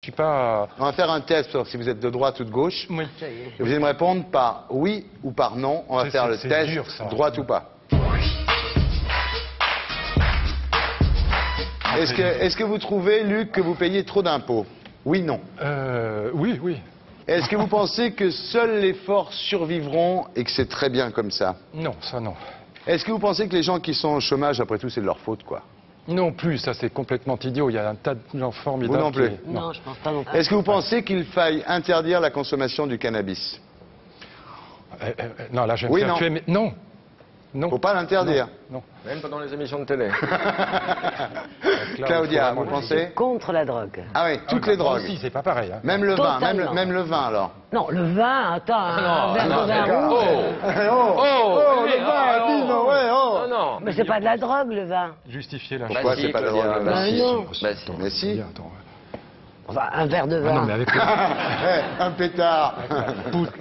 suis pas... On va faire un test pour savoir si vous êtes de droite ou de gauche. Oui. Et vous allez me répondre par oui ou par non. On va faire le c'est test dur, ça. droite ou pas. Est-ce que vous trouvez, Luc, que vous payez trop d'impôts? Oui, non. Oui, oui. Est-ce que vous pensez que seuls les forts survivront et que c'est très bien comme ça? Non, ça non. Est-ce que vous pensez que les gens qui sont au chômage, après tout, c'est de leur faute, quoi? Non plus, ça c'est complètement idiot. Il y a un tas de gens formidables. Vous non plus? Non, je pense pas non plus. Est-ce que vous pensez qu'il faille interdire la consommation du cannabis? Non, là je vais Oui, me faire non. tuer, mais non. Non. Faut pas l'interdire. Non. Même pendant les émissions de télé. Claudia, vous pensez? Contre la drogue. Ah oui, toutes les drogues. Si, c'est pas pareil. Hein. Même le vin, Totalement. même le vin alors. Non, le vin, attends, un verre de vin rouge. Le vin, dis non, ouais, oh. Non, non. Mais c'est pas de la drogue, le vin. Justifier la Pourquoi si, c'est pas la Claudia, drogue? bah si. non. si. Bah si. Mais si. Attends. Enfin, un verre de Ah vin. non, mais avec le... Un pétard.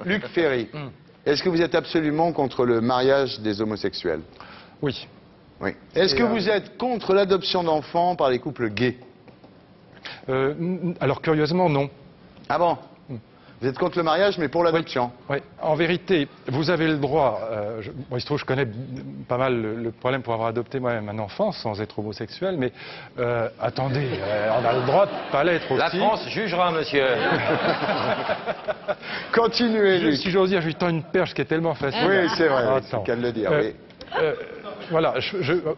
Luc Ferry, est-ce que vous êtes absolument contre le mariage des homosexuels? Oui. Oui. Est-ce que vous êtes contre l'adoption d'enfants par les couples gays? Alors curieusement, non. Ah bon? Vous êtes contre le mariage, mais pour l'adoption? Oui. En vérité, vous avez le droit. Bon, il se trouve que je connais pas mal le problème pour avoir adopté moi-même un enfant sans être homosexuel, mais attendez, on a le droit de pas l'être aussi. La France jugera, monsieur. Continuez, Luc. Si j'ose dire, je lui tends une perche qui est tellement facile. Oui, c'est vrai, Attends. c'est qu'à le dire, oui. Voilà,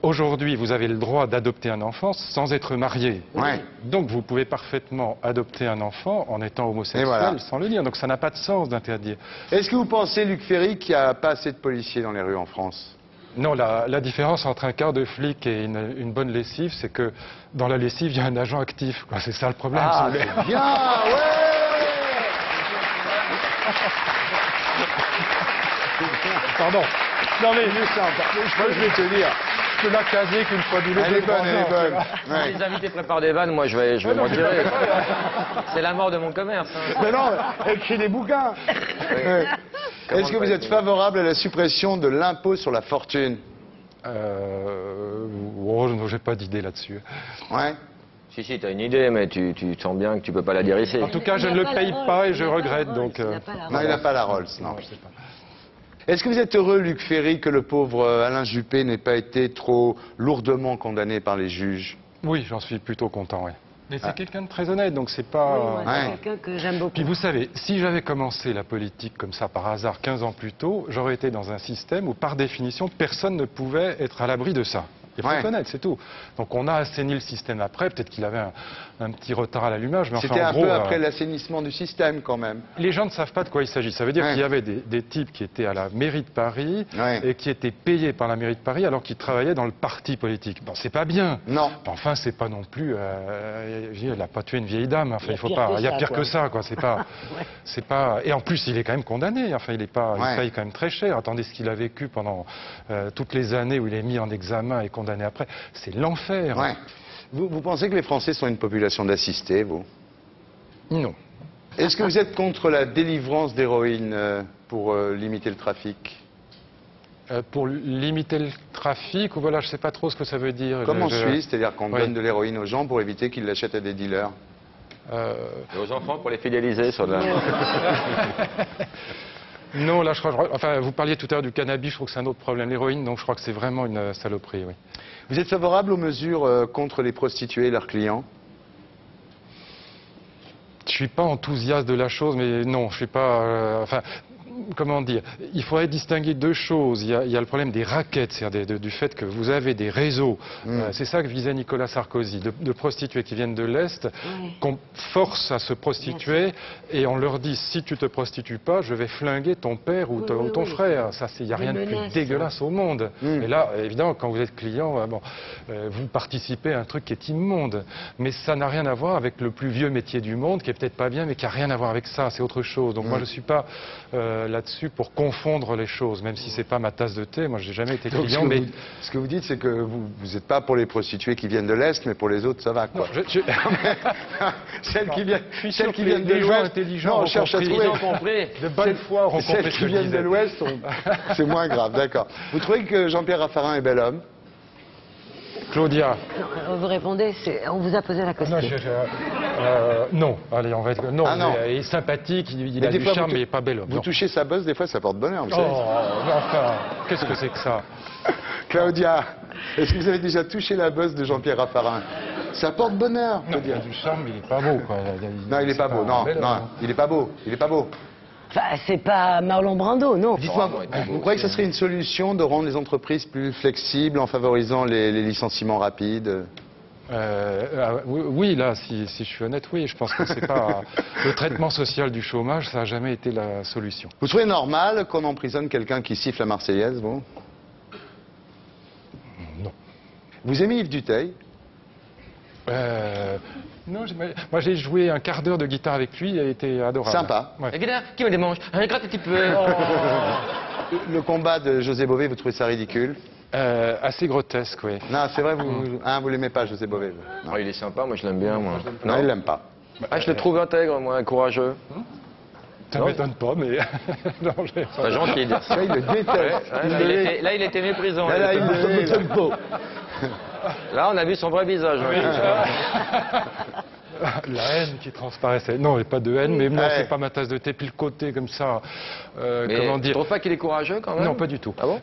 aujourd'hui, vous avez le droit d'adopter un enfant sans être marié. Ouais. Donc, vous pouvez parfaitement adopter un enfant en étant homosexuel Et voilà. sans le dire. Donc, ça n'a pas de sens d'interdire. Est-ce que vous pensez, Luc Ferry, qu'il n'y a pas assez de policiers dans les rues en France? Non, la différence entre un quart de flic et une bonne lessive, c'est que dans la lessive, il y a un agent actif, quoi. C'est ça le problème. si Ah, vous voulez. c'est bien, ouais. Pardon. Non, mais C'est sympa. Moi, je vais te dire. je peux la caser qu'une fois tous les Elle deux, est bonne, trois elle est ans, tu bonne. vois. Ouais. Les invités préparent des vannes, moi je vais m'en tirer. C'est la mort de mon commerce. Hein. Mais non, écris des bouquins. Ouais. Est-ce que vous êtes favorable à la suppression de l'impôt sur la fortune? Oh, j'ai pas d'idée là-dessus. Ouais. Si, si, t'as une idée, mais tu sens bien que tu peux pas la dire ici. En tout cas, je ne le paye pas et je regrette, donc... Non, il n'a pas la Rolls, non. je sais pas. Est-ce que vous êtes heureux, Luc Ferry, que le pauvre Alain Juppé n'ait pas été trop lourdement condamné par les juges? Oui, j'en suis plutôt content, oui. Mais c'est Ah. quelqu'un de très honnête, donc c'est pas... C'est Ouais. quelqu'un que j'aime beaucoup. Puis vous savez, si j'avais commencé la politique comme ça par hasard 15 ans plus tôt, j'aurais été dans un système où par définition personne ne pouvait être à l'abri de ça. Il faut Ouais. le connaître, c'est tout. Donc on a assaini le système après, peut-être qu'il avait un petit retard à l'allumage, mais enfin C'était en un gros... peu après l'assainissement du système, quand même. Les gens ne savent pas de quoi il s'agit. Ça veut dire Ouais. qu'il y avait des types qui étaient à la mairie de Paris Ouais. et qui étaient payés par la mairie de Paris alors qu'ils travaillaient dans le parti politique. Bon, c'est pas bien. Non. Enfin, c'est pas non plus. Il n'a pas tué une vieille dame. Enfin, il faut pire pas. que Il y a ça, pire quoi. que ça, quoi. C'est pas. C'est pas. Et en plus, il est quand même condamné. Enfin, il est pas. Ouais. Il paye quand même très cher. Attendez ce qu'il a vécu pendant toutes les années où il est mis en examen et condamné après. C'est l'enfer. Ouais. Vous pensez que les Français sont une population d'assistés, vous? Non. Est-ce que vous êtes contre la délivrance d'héroïne pour limiter le trafic? Pour limiter le trafic, ou voilà, je sais pas trop ce que ça veut dire. Comme en Suisse, c'est-à-dire qu'on Oui. donne de l'héroïne aux gens pour éviter qu'ils l'achètent à des dealers. Et aux enfants pour les fidéliser sur la... Non, là, je crois. Enfin, vous parliez tout à l'heure du cannabis, je trouve que c'est un autre problème. L'héroïne, donc je crois que c'est vraiment une saloperie, oui. Vous êtes favorable aux mesures contre les prostituées et leurs clients? Je suis pas enthousiaste de la chose, mais non, je suis pas. Enfin, comment dire? Il faudrait distinguer deux choses. Il y a le problème des raquettes, c'est-à-dire du fait que vous avez des réseaux. C'est ça que visait Nicolas Sarkozy, de prostituées qui viennent de l'Est, qu'on force à se prostituer et on leur dit si tu te prostitues pas, je vais flinguer ton père ou ton frère. Ça, il n'y a rien de plus dégueulasse au monde. Et là, évidemment, quand vous êtes client, vous participez à un truc qui est immonde. Mais ça n'a rien à voir avec le plus vieux métier du monde, qui est peut-être pas bien, mais qui a rien à voir avec ça. C'est autre chose. Donc moi, je suis pas là-dessus pour confondre les choses, même si c'est pas ma tasse de thé. Moi, j'ai jamais été Donc, client, mais ce que vous dites, c'est que vous n'êtes pas pour les prostituées qui viennent de l'Est, mais pour les autres, ça va, quoi. Celles qui viennent, je suis celles sûr qui que viennent de les gens l'Ouest, intelligents non, on ont cherche à compris. trouver. Ils ont compris. de bonne foi auront compris Celles ce qui que je viennent de disais. l'Ouest, c'est moins grave, d'accord. Vous trouvez que Jean-Pierre Raffarin est bel homme? Claudia. Non, vous répondez, on vous a posé la question. Non, Non, allez, on va être... Non, Ah, non. il est sympathique, il Mais a des du fois, charme, vous mais pas bel homme. Vous non. touchez sa bosse, des fois, ça porte bonheur, vous Oh, savez. mais enfin, qu'est-ce que c'est que ça? Claudia, est-ce que vous avez déjà touché la bosse de Jean-Pierre Raffarin? Ça porte bonheur, Non, il a du charme, mais il est pas beau, quoi. Non, il est pas beau, un non, bel homme, non, hein. il est pas beau, il est pas beau. Enfin, c'est pas Marlon Brando, non. Dites-moi, vous croyez que ce serait une solution de rendre les entreprises plus flexibles en favorisant les licenciements rapides? Oui, là, si je suis honnête, oui, je pense que c'est pas... Le traitement social du chômage, ça n'a jamais été la solution. Vous trouvez normal qu'on emprisonne quelqu'un qui siffle la Marseillaise, vous? Non. Vous aimez Yves Duteil? Non, moi j'ai joué un quart d'heure de guitare avec lui, il a été adorable. Sympa. Ouais. La guitare, qui me démange? Gratte un petit peu. Le combat de José Bové, vous trouvez ça ridicule? Assez grotesque, oui. Non, c'est vrai, vous l'aimez pas, José Bové? Non, Il est sympa, moi je l'aime bien, moi. non il l'aime pas. Ah, je le trouve intègre, moi, courageux. Ça Non. m'étonne pas, mais... non, C'est pas gentil de dire ça. Là, il le déteste. Ouais, là, il était méprisant. Là, il me donne pas. Là, on a vu son vrai visage. La haine qui transparaissait. Non, il n'y a pas de haine, mais non, Ouais. c'est pas ma tasse de thé. Puis le côté comme ça, Mais comment tu dire... trouves pas qu'il est courageux quand même? Non, pas du tout. Ah bon?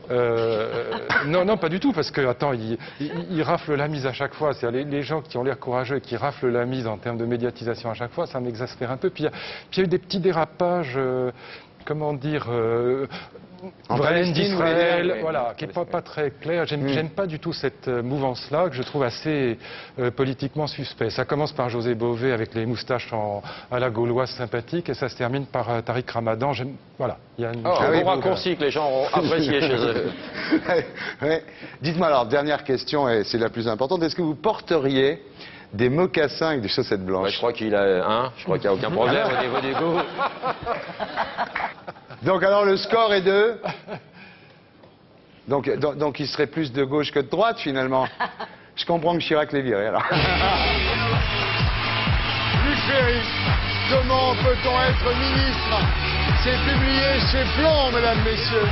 Non, pas du tout, parce que, attends, il rafle la mise à chaque fois. C'est-à-dire, les gens qui ont l'air courageux et qui raflent la mise en termes de médiatisation à chaque fois, ça m'exaspère un peu. Puis il y a eu des petits dérapages, comment dire... En Vraine Palestine, d'Israël, vous voulez dire, voilà, qui n'est pas très clair. J'aime pas du tout cette mouvance-là, que je trouve assez politiquement suspect. Ça commence par José Bové avec les moustaches à la gauloise sympathique, et ça se termine par Tariq Ramadan. Voilà, il y a une... Oh, Ah un oui, bon raccourci que les gens ont apprécié chez eux. Ouais. Dites-moi alors, dernière question, et c'est la plus importante. Est-ce que vous porteriez des mocassins avec des chaussettes Bah, blanches? je crois qu'il a n'y a aucun problème au niveau du goût. Donc alors le score est de... Donc il serait plus de gauche que de droite finalement. Je comprends que Chirac l'ait viré alors. Luc Ferry, comment peut-on être ministre? C'est publié chez Plomb, mesdames, messieurs.